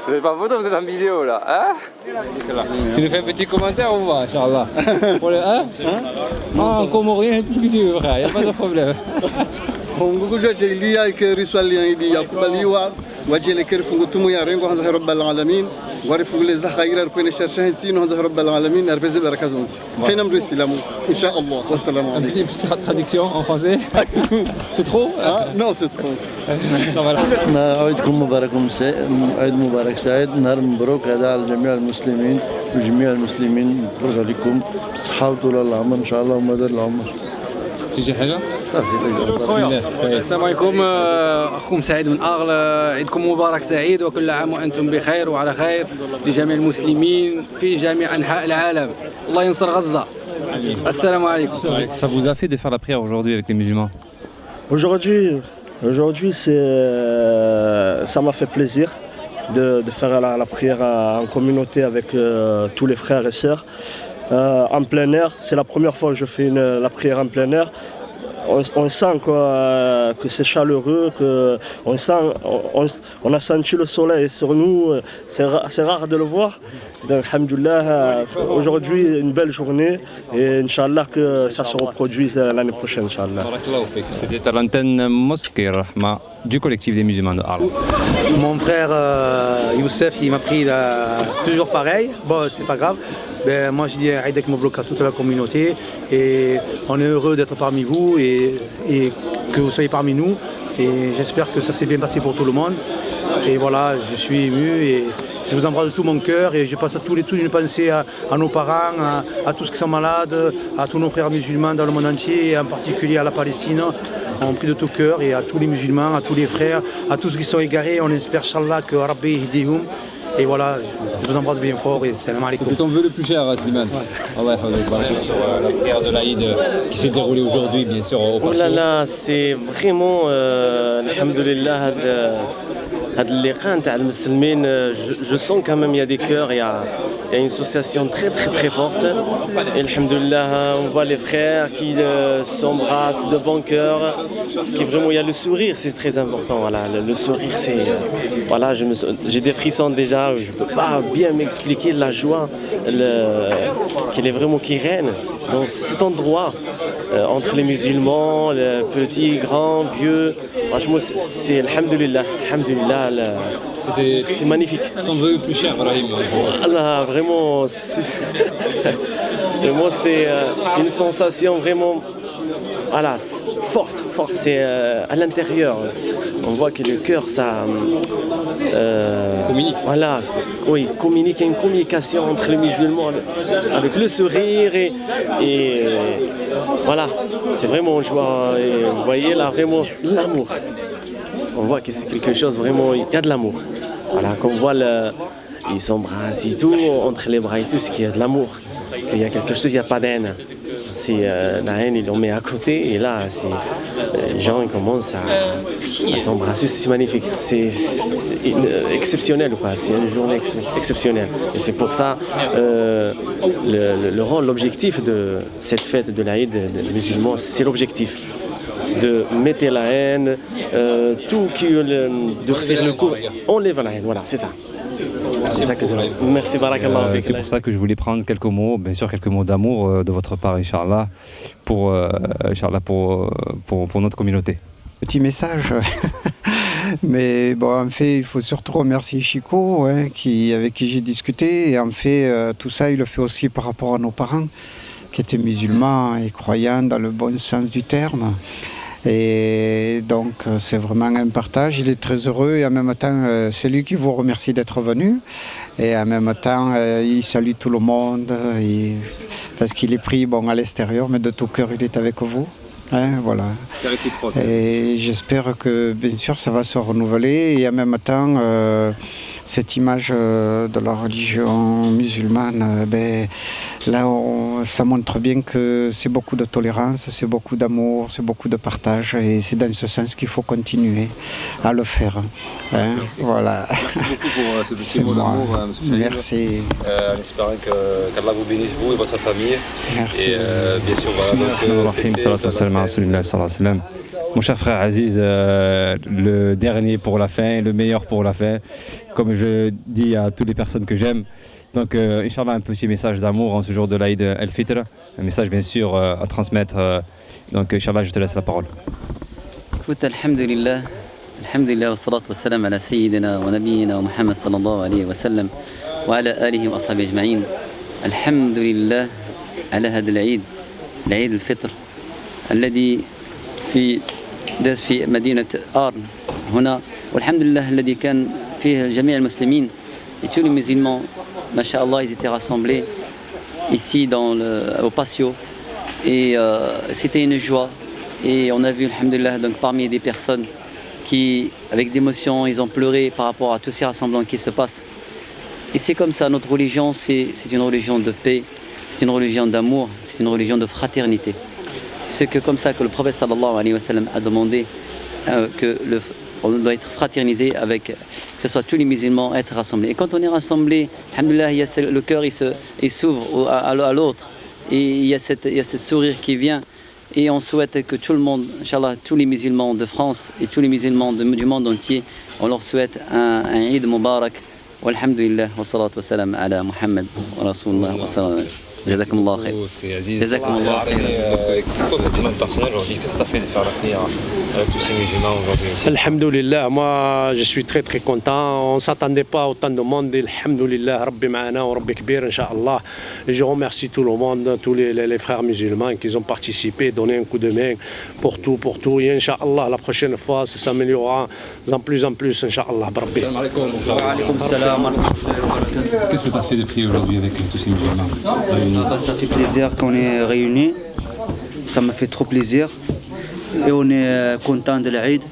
Vous n'êtes pas photo, vous êtes en vidéo là. Hein? Tu nous fais un petit commentaire ou pas, Inch'Allah? Pour le en comorien, tout ce que tu veux, frère, il n'y a pas de problème. Traduction en français? C'est trop? Non, c'est trop. عيدكم مبارك عيد مبارك سعيد نهار مبروك هذا على جميع المسلمين وجميع المسلمين مبروك عليكم بالصحة وطول العمر إن شاء الله ومدى العمر. تيجي حاجة؟ السلام عليكم، أخوكم سعيد من أغل، عيدكم مبارك سعيد وكل عام وأنتم بخير وعلى خير لجميع المسلمين في جميع أنحاء العالم. الله ينصر غزة. السلام عليكم. Ça vous a fait de faire la prière aujourd'hui avec les musulmans? Aujourd'hui, ça m'a fait plaisir de faire la prière en communauté avec tous les frères et sœurs. En plein air, c'est la première fois que je fais la prière en plein air. On sent que c'est chaleureux, on a senti le soleil sur nous, c'est rare de le voir. Donc, alhamdoulilah, aujourd'hui, une belle journée et Inch'Allah que ça se reproduise l'année prochaine, Inch'Allah. C'était à l'antenne Mosquée Rahma du collectif des musulmans de Arles. Mon frère Youssef, il m'a pris toujours pareil, bon c'est pas grave. Ben, moi je dis Aïdak Mabrouk à toute la communauté et on est heureux d'être parmi vous et que vous soyez parmi nous et j'espère que ça s'est bien passé pour tout le monde et voilà, je suis ému et je vous embrasse de tout mon cœur et je passe à toute une pensée à nos parents, à tous qui sont malades, à tous nos frères musulmans dans le monde entier et en particulier à la Palestine. On prie de tout cœur et à tous les musulmans, à tous les frères, à tous ceux qui sont égarés, on espère Inch'Allah que Rabbi Hidihum. Et voilà, je vous embrasse bien fort et salam alaikum. C'est ton vœu le plus cher, Slimane. Allah sur la prière de l'Aïd qui s'est déroulée aujourd'hui, bien sûr, au Corso. Oh là là, c'est vraiment, alhamdoulilah, je sens quand même il y a des cœurs, il y a une association très très très forte. Et alhamdoulilah, on voit les frères qui s'embrassent de bon cœur, qui vraiment il y a le sourire, c'est très important. Voilà, le sourire, c'est voilà, j'ai des frissons déjà, je peux pas bien m'expliquer la joie qui règne dans cet endroit. Entre les musulmans, les petits, grands, vieux, franchement c'est alhamdoulilah, c'est magnifique. Ton vœu le plus cher, Brahim. Allah, vraiment, vraiment c'est une sensation vraiment voilà, forte, c'est à l'intérieur. On voit que le cœur, ça communique. Voilà, oui, communique, il y a une communication entre les musulmans avec le sourire et voilà, c'est vraiment joie. Et vous voyez là vraiment l'amour. On voit que c'est quelque chose vraiment, il y a de l'amour. Voilà, qu'on voit ils s'embrassent et tout, entre les bras et tout, c'est qu'il y a de l'amour. Qu'il y a quelque chose, il n'y a pas d'haine. C'est la haine, ils l'ont mis à côté et là, les gens ils commencent à s'embrasser, c'est magnifique. C'est exceptionnel, quoi. C'est une journée exceptionnelle. Et c'est pour ça le rôle, l'objectif de cette fête de l'Aïd des musulmans, c'est l'objectif. De mettre la haine, tout qui durcir le cou, enlève la haine, voilà, c'est ça. C'est ça que merci, barakallah. C'est pour ça que je voulais prendre quelques mots, bien sûr quelques mots d'amour de votre part, Inch'Allah, pour notre communauté. Petit message, mais bon, en fait, il faut surtout remercier Chico, avec qui j'ai discuté, et en fait, tout ça, il le fait aussi par rapport à nos parents, qui étaient musulmans et croyants dans le bon sens du terme. Et donc c'est vraiment un partage, il est très heureux et en même temps c'est lui qui vous remercie d'être venu et en même temps il salue tout le monde parce qu'il est pris à l'extérieur mais de tout cœur il est avec vous. Voilà. C'est réciproque. Et j'espère que bien sûr ça va se renouveler et en même temps cette image de la religion musulmane, là, ça montre bien que c'est beaucoup de tolérance, c'est beaucoup d'amour, c'est beaucoup de partage, et c'est dans ce sens qu'il faut continuer à le faire. Hein, voilà. Merci beaucoup pour ce petit mot d'amour, M. Chahid. Merci. En espérant qu'Allah vous bénisse, vous et votre famille. Merci. Et bien sûr, voilà. Mon cher frère Aziz, le dernier pour la fin, le meilleur pour la fin, comme je dis à toutes les personnes que j'aime. Donc, Inch'Allah, un petit message d'amour en ce jour de l'Aïd el-Fitr, un message bien sûr à transmettre. Donc, Inch'Allah, je te laisse la parole. Écoute, alhamdulillah, wa salatu wa salam ala sayyidina wa nabiyyina wa Muhammad sallallahu alayhi wa sallam wa ala alihi wa ashabihi ajma'in. Alhamdulillah ala hada al-Eid, l'Eid el-Fitr, الذي في مدينة آرن هنا والحمد لله الذي كان فيه جميع المسلمين et tous les musulmans, masha'Allah, ils étaient rassemblés ici au patio et c'était une joie et on a vu, alhamdulillah, donc parmi des personnes qui, avec d'émotion, ils ont pleuré par rapport à tous ces rassemblements qui se passent. Et c'est comme ça, notre religion, c'est une religion de paix, c'est une religion d'amour, c'est une religion de fraternité. C'est comme ça que le prophète sallallahu alayhi wa sallam a demandé qu'on doit être fraternisé avec, que ce soit tous les musulmans, être rassemblés. Et quand on est rassemblés, alhamdoulilah, le cœur il s'ouvre à l'autre. Et il y a ce sourire qui vient. Et on souhaite que tout le monde, Inch'Allah, tous les musulmans de France et tous les musulmans du monde entier, on leur souhaite un Eid Mubarak. Walhamdulillah, wa salatu wa salam ala Muhammad wa Rasulullah wa salam. جزاكم الله خير. جزاكم الله خير. Toi, sentiment personnel aujourd'hui, qu'est-ce que tu as fait de faire la prière avec tous ces musulmans aujourd'hui? Alhamdulillah, moi je suis très très content. On ne s'attendait pas à autant de monde. Alhamdulillah, Rabbi Ma'ana wa Rabbi Kbir, Inch'Allah. Et je remercie tout le monde, tous les frères musulmans qui ont participé, donné un coup de main pour tout. Et Inch'Allah, la prochaine fois, ça s'améliorera de plus en plus, Inch'Allah. Qu'est-ce que tu as fait de prier aujourd'hui avec tous ces musulmans? Ça fait plaisir qu'on est réunis, ça me fait trop plaisir et on est content de l'Aïd.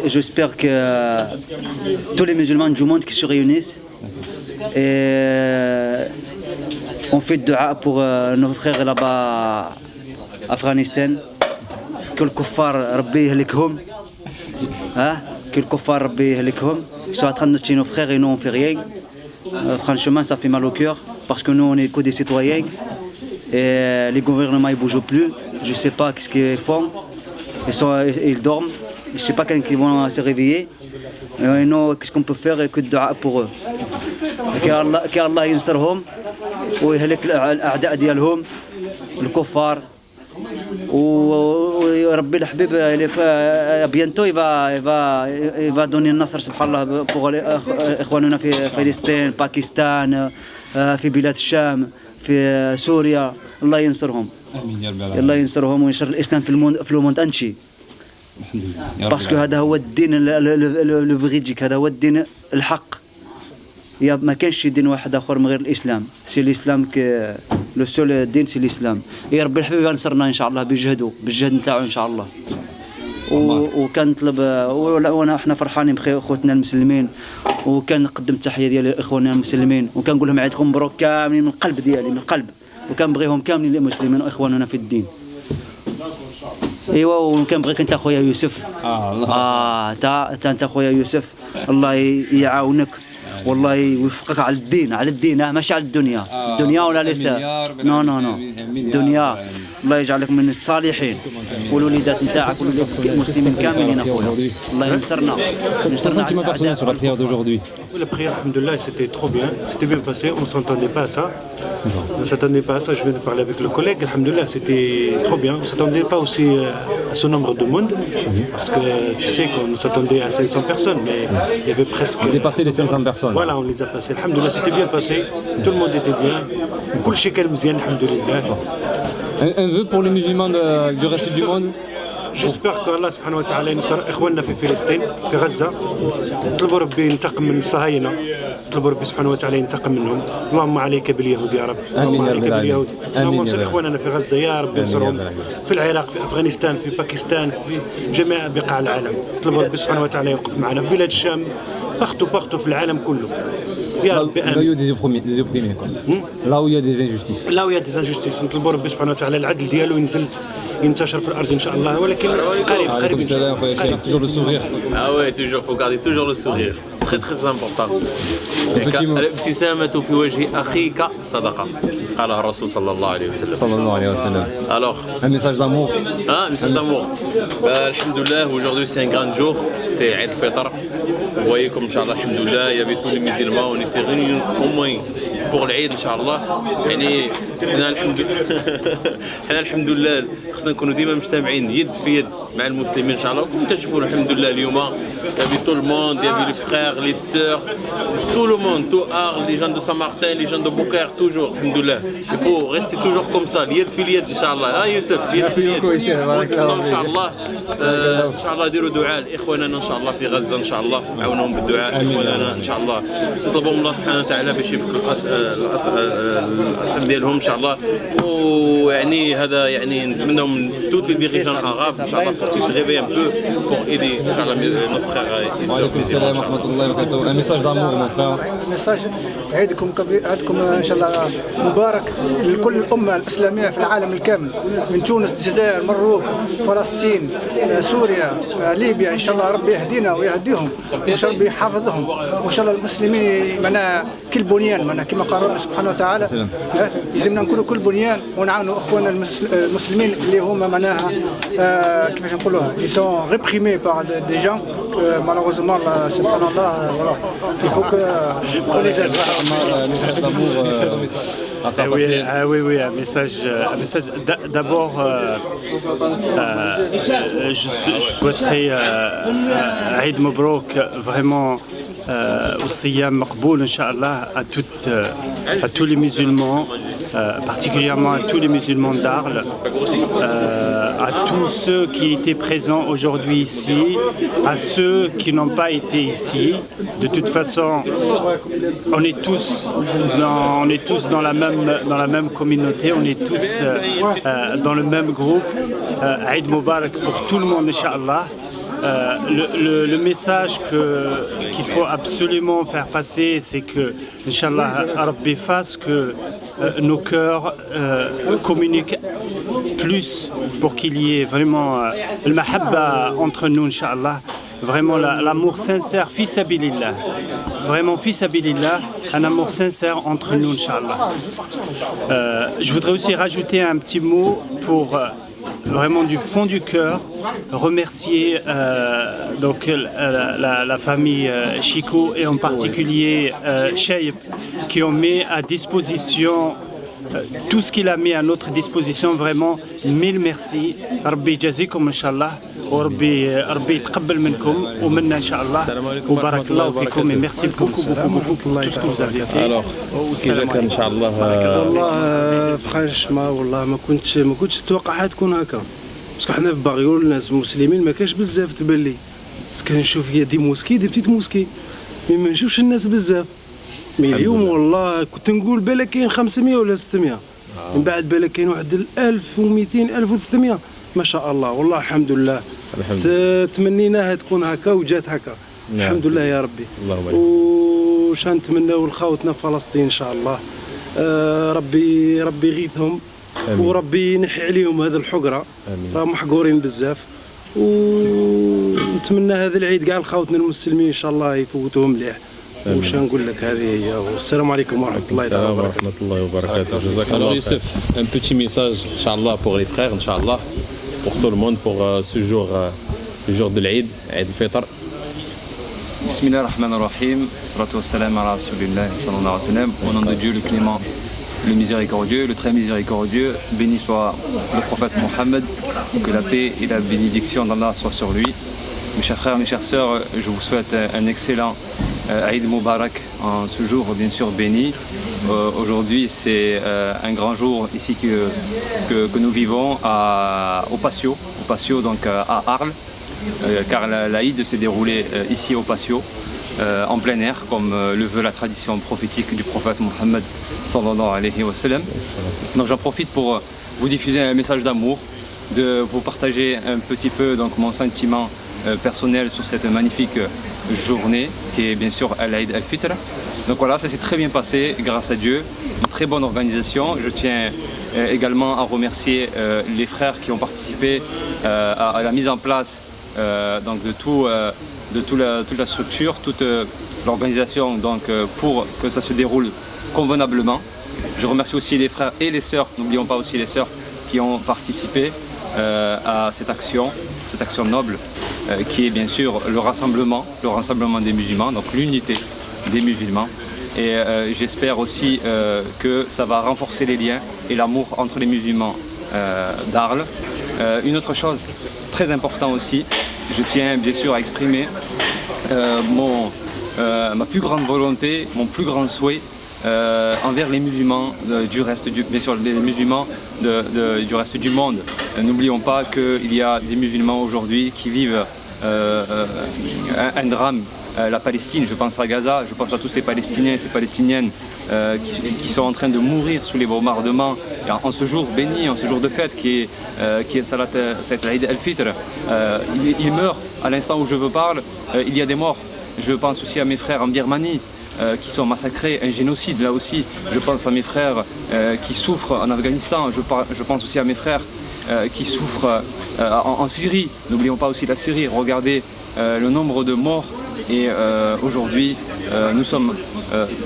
J'espère que tous les musulmans du monde qui se réunissent et on fait dua pour nos frères là-bas en Afghanistan, que le kuffar Rabbi yahlikhum, que le kuffar Rabbi yahlikhum. Ils sont en train de tuer nos frères et nous on fait rien. Franchement, ça fait mal au cœur parce que nous, on est que des citoyens et les gouvernements ne bougent plus. Je ne sais pas ce qu'ils font. Ils dorment. Je ne sais pas quand ils vont se réveiller. Et nous, qu'est-ce qu'on peut faire que de dua pour eux. qu'Allah ينصرهم ويهلك الأعداء ديالهم الكفار. وربي الحبيب bientôt il va donner le nasr subhanallah pour إخواننا في فلسطين باكستان في بلاد الشام في سوريا. الله ينصرهم الله ينصرهم وينشر الإسلام في الموند انشي باسكو هذا هو الدين الفيريديك، هذا هو الدين الحق. ما كانش دين واحد اخر من غير الاسلام، سي الاسلام لو سول دين سي الاسلام. يا ربي الحبيب ينصرنا ان شاء الله بالجهد نتاعو ان شاء الله. وكنطلب وانا احنا فرحانين بخوتنا المسلمين، وكان نقدم التحيه ديالي لاخواننا المسلمين، وكنقول لهم عيدكم مبروك كاملين من القلب ديالي، من القلب، وكنبغيهم كاملين المسلمين واخواننا في الدين. ايوا وكنبغيك انت اخويا يوسف. انت اخويا يوسف، الله يعاونك والله يوفقك على الدين ماشي على الدنيا. الدنيا ولا ليس نو الدنيا. الله يجعلك من الصالحين والوليدات نتاعك والمسلمين كاملين اخويا. الله ينصرنا La prière, alhamdoulilah, c'était trop bien, c'était bien passé, on ne s'attendait pas à ça. On ne s'attendait pas à ça, je viens de parler avec le collègue, alhamdoulilah, c'était trop bien. On ne s'attendait pas aussi à ce nombre de monde, parce que tu sais qu'on s'attendait à 500 personnes, mais il y avait presque... On a dépassé les 500 personnes. Voilà, on les a passés, alhamdoulilah, c'était bien passé, tout le monde était bien. Kul shay kan mzyan, alhamdoulilah. Un vœu pour les musulmans du reste du monde? جيسبر كو الله سبحانه وتعالى ينصر اخواننا في فلسطين في غزه. نطلبوا ربي ينتقم من الصهاينه، نطلبوا ربي سبحانه وتعالى ينتقم منهم. اللهم عليك باليهود يا رب، اللهم عليك باليهود، اللهم انصر اخواننا في غزه يا رب، انصرهم في العراق، في افغانستان، في باكستان، في جميع بقاع العالم. نطلبوا ربي سبحانه وتعالى يوقف معنا في بلاد الشام، بارتو في العالم كله. Là où il y a des opprimés quoi. Là où il y a des injustices. Là où il y a des injustices نطلبوا ربي سبحانه وتعالى العدل ديالو ينتشر في الارض ان شاء الله، ولكن قريب ان شاء الله. Toujours le sourire. Ah ouais, toujours, faut garder toujours le sourire. C'est très très important. الابتسامة في وجه أخيك صدقة. قالها الرسول صلى الله عليه وسلم. صلى الله عليه وسلم. Alors, un message d'amour. Un message d'amour. Alhamdoulilah, aujourd'hui c'est un grand jour, c'est Eid al-Fitr. Vous voyez comme Inch'Allah, alhamdoulilah, il y avait tous les musulmans, on était réunis au moins pour l'Eid Inch'Allah. يعني احنا الحمد لله خصنا نكونوا ديما مجتمعين يد في يد مع المسلمين ان شاء الله. وكما تشوفوا الحمد لله اليوم يابي تو لو موند، يابي لي فخير لي سور، tout le monde, tout Arles, les gens de Saint-Martin, les gens de Beaucaire, toujours, alhamdoulilah. Il faut rester toujours comme ça, l'yed في اليد ان شاء الله. ها يوسف l'yed في اليد. ان شاء الله ان شاء الله ديروا دعاء لاخواننا ان شاء الله في غزه ان شاء الله، عاونهم بالدعاء اخواننا ان شاء الله. نطلبوا من الله سبحانه وتعالى باش يفك الاسر ديالهم ان شاء الله. ويعني هذا يعني نتمنى من توت لي ديريجون عرب ان شاء الله pour qu'ils se réveillent un peu pour aider ان شاء الله nos frères et sœurs musulmans. ورحمة الله وبركاته. Un message d'amour mon frère. ميساج عيدكم ان شاء الله مبارك لكل الامه الاسلاميه في العالم الكامل، من تونس، الجزائر، المغرب، فلسطين، سوريا، ليبيا. ان شاء الله ربي يهدينا ويهديهم، وان شاء الله ربي يحافظهم، وان شاء الله المسلمين معناها كل بنيان، معناها كما قال ربي سبحانه وتعالى لازمنا نكونوا كل بنيان ونعاونوا اخواننا المسلمين اللي هما معناها كيفاش نقولوها ils sont réprimés par des gens malheureusement سبحان الله. voilà il faut que les aide. Oui, un message. D'abord, je souhaiterais Eid Mabrouk vraiment والصيام مقبول إن شاء الله à tous les musulmans, particulièrement à tous les musulmans d'Arles, à tous ceux qui étaient présents aujourd'hui ici, à ceux qui n'ont pas été ici. De toute façon, on est tous dans la même communauté, on est tous dans le même groupe. Eid Mubarak pour tout le monde, Inch'Allah. Le message qu'il faut absolument faire passer, c'est que, Inch'Allah, Rabbi fasse que nos cœurs communiquent plus pour qu'il y ait vraiment le mahabba entre nous, Inch'Allah. Vraiment l'amour sincère, fi sabilillah. Vraiment fi sabilillah, un amour sincère entre nous, Inch'Allah. Je voudrais aussi rajouter un petit mot pour vraiment du fond du cœur remercier donc la famille Chico et en particulier Cheib qui ont mis à disposition tout ce qu'il a mis à notre disposition. Vraiment mille merci. Rabbi jazikum inshallah. وربي يتقبل منكم ومنا ان شاء الله وبارك الله فيكم. ميرسي بكم ورحمه الله وبركاته. الوغ كيفاش كان ان شاء الله؟ والله فرانشما والله ما كنتش نتوقعها تكون هكا، باسكو حنا في باغيول الناس المسلمين ما كاش بزاف تبان لي، بس كنشوف دي موسكي دي بتيت موسكي مي ما نشوفش الناس بزاف. مي اليوم والله كنت نقول بالك كاين 500 ولا 600، من بعد بالك كاين واحد 1200 1300 ما شاء الله. والله الحمد لله تمنيناها تكون هكا وجات هكا الحمد لله يا ربي. وش نتمناو لخاوتنا في فلسطين ان شاء الله، ربي يغيثهم وربي ينحي عليهم هذا الحقره، راهم محقورين بزاف. ونتمنى هذا العيد كاع لخاوتنا المسلمين ان شاء الله يفوتوهم مليح. وش نقول لك هذه هي. والسلام عليكم ورحمه الله وبركاته. ورحمه الله وبركاته. جزاك الله خير. يوسف un petit message inchallah pour les frères inchallah pour tout le monde pour ce jour le jour de l'Eid, Eid al-Fitr. Bismillah ar-Rahman ar-Rahim, salatu wassalam ala rasulillah sallallahu alayhi wa sallam. Au nom de Dieu le clément, le miséricordieux, le très miséricordieux, béni soit le prophète Mohammed, que la paix et la bénédiction d'Allah soient sur lui. Mes chers frères, mes chères sœurs, je vous souhaite un excellent Aïd Moubarak en ce jour bien sûr béni. Aujourd'hui c'est un grand jour ici que nous vivons au Patio donc à Arles, car l'Aïd s'est déroulé ici au Patio, en plein air, comme le veut la tradition prophétique du prophète Mohammed sallallahu alayhi wa sallam. Donc j'en profite pour vous diffuser un message d'amour, de vous partager un petit peu donc mon sentiment personnel sur cette magnifique journée qui est bien sûr l'Aïd al-Fitr. Donc voilà, ça s'est très bien passé grâce à Dieu, une très bonne organisation. Je tiens également à remercier les frères qui ont participé à la mise en place donc de toute la structure, toute l'organisation donc pour que ça se déroule convenablement. Je remercie aussi les frères et les sœurs, n'oublions pas aussi les sœurs qui ont participé à cette action noble qui est bien sûr le rassemblement des musulmans, donc l'unité des musulmans. Et j'espère aussi que ça va renforcer les liens et l'amour entre les musulmans d'Arles. Une autre chose très importante aussi, je tiens bien sûr à exprimer ma plus grande volonté, mon plus grand souhait envers les musulmans bien sûr les musulmans du reste du monde. N'oublions pas qu'il y a des musulmans aujourd'hui qui vivent un drame, la Palestine, je pense à Gaza, je pense à tous ces Palestiniens et ces Palestiniennes qui sont en train de mourir sous les bombardements en ce jour béni, en ce jour de fête qui est Salat al-Aïd al-Fitr. Ils meurent à l'instant où je vous parle, il y a des morts. Je pense aussi à mes frères en Birmanie qui sont massacrés, un génocide là aussi. Je pense à mes frères qui souffrent en Afghanistan, je pense aussi à mes frères qui souffrent en Syrie. N'oublions pas aussi la Syrie, regardez le nombre de morts. Et aujourd'hui, nous sommes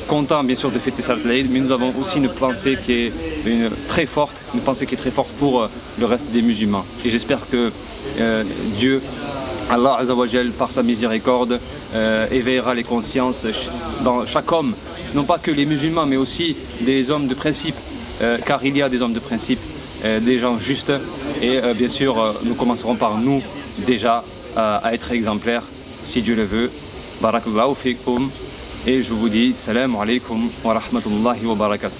contents bien sûr de fêter Salat al-Aïd, mais nous avons aussi une pensée qui est très forte pour le reste des musulmans. Et j'espère que Dieu, Allah Azza wa Jal, par sa miséricorde, éveillera les consciences dans chaque homme, non pas que les musulmans, mais aussi des hommes de principe, car il y a des hommes de principe, des gens justes, et bien sûr, nous commencerons par nous déjà à être exemplaires, si Dieu le veut. Barakallahu fikum, et je vous dis salam alaikum wa rahmatullahi wa barakatuh.